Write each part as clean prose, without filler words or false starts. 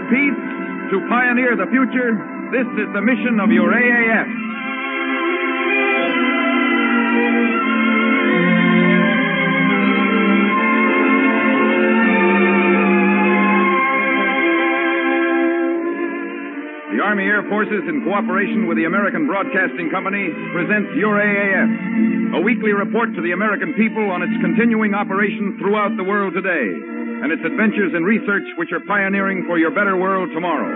peace, to pioneer the future, this is the mission of your AAF. The Army Air Forces, in cooperation with the American Broadcasting Company, presents Your AAF, a weekly report to the American people on its continuing operations throughout the world today, and its adventures in research which are pioneering for your better world tomorrow.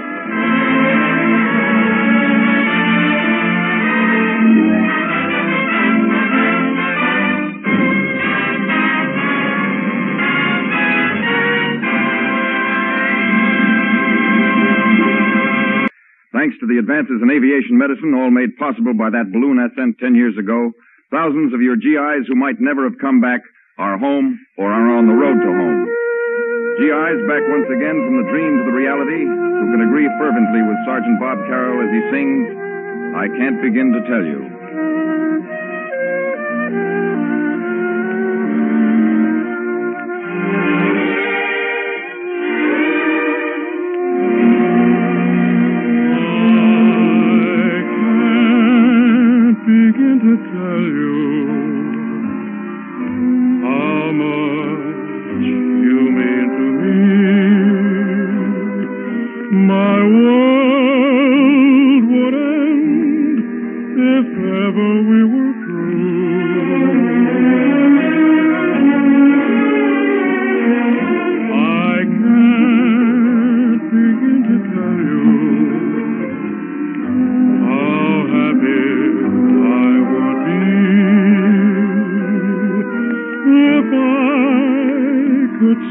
Thanks to the advances in aviation medicine, all made possible by that balloon ascent 10 years ago, thousands of your GIs who might never have come back are home or are on the road to home. GIs back once again from the dream to the reality, who can agree fervently with Sergeant Bob Carroll as he sings, I Can't Begin to Tell You.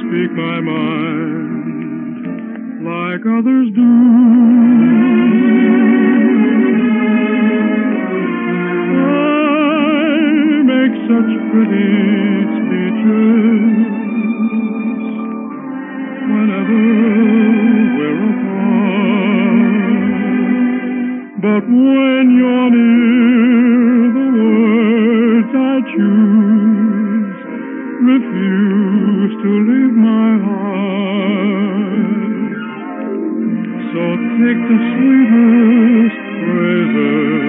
Speak my mind like others do. I make such pretty speeches whenever we're apart. But when you're near, the words I choose refuse to leave my heart. So take the sweetest praises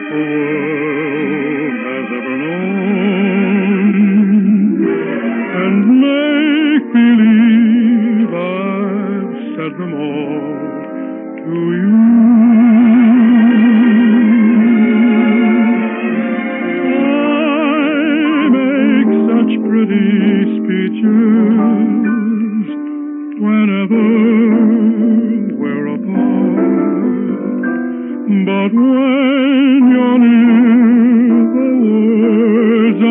the world has ever known, and make believe I've said them all to you. Pretty speeches whenever we're apart. But when you're near, the words I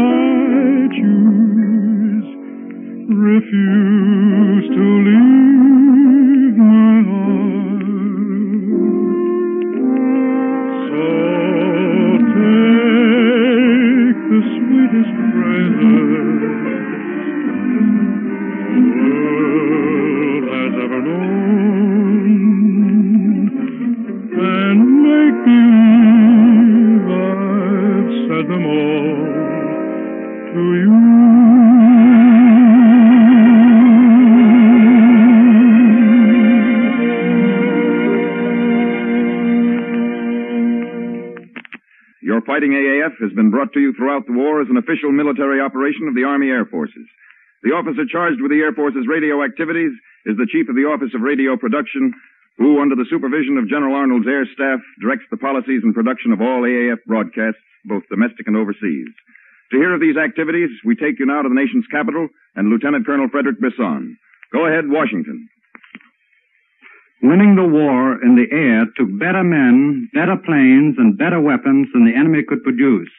choose refuse to leave my heart. So take the sweetest praises them all to you. Your Fighting AAF has been brought to you throughout the war as an official military operation of the Army Air Forces. The officer charged with the Air Force's radio activities is the Chief of the Office of Radio Production, who, under the supervision of General Arnold's air staff, directs the policies and production of all AAF broadcasts, both domestic and overseas. To hear of these activities, we take you now to the nation's capital and Lieutenant Colonel Frederick Bisson. Go ahead, Washington. Winning the war in the air took better men, better planes, and better weapons than the enemy could produce.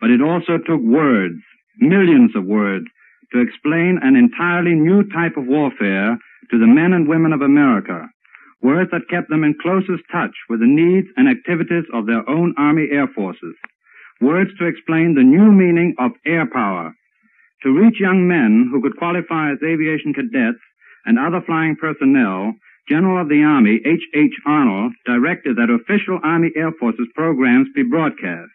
But it also took words, millions of words, to explain an entirely new type of warfare to the men and women of America. Words that kept them in closest touch with the needs and activities of their own Army Air Forces. Words to explain the new meaning of air power. To reach young men who could qualify as aviation cadets and other flying personnel, General of the Army H.H. Arnold directed that official Army Air Forces programs be broadcast.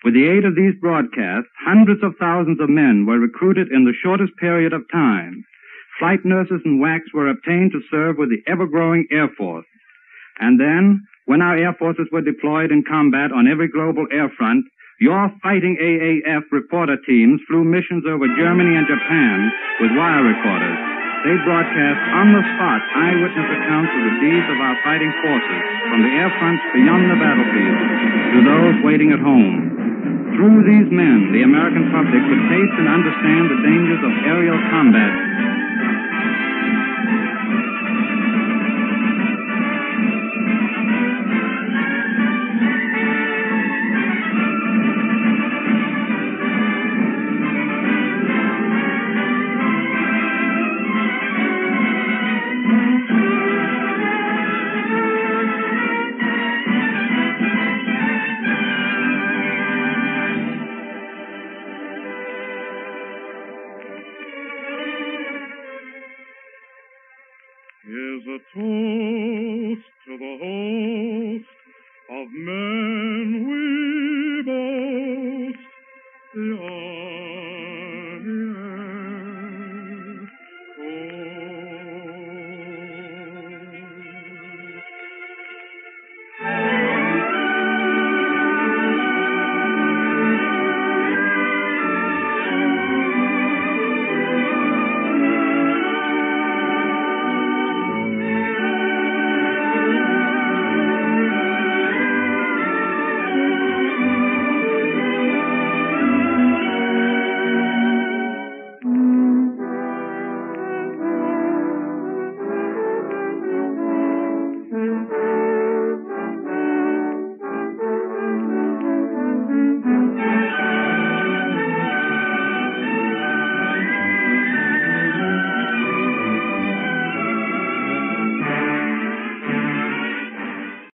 With the aid of these broadcasts, hundreds of thousands of men were recruited in the shortest period of time. Flight nurses and WACs were obtained to serve with the ever-growing Air Force. And then, when our Air Forces were deployed in combat on every global air front, your fighting AAF reporter teams flew missions over Germany and Japan with wire recorders. They broadcast on the spot eyewitness accounts of the deeds of our fighting forces from the air fronts beyond the battlefield to those waiting at home. Through these men, the American public could taste and understand the dangers of aerial combat. Here's a toy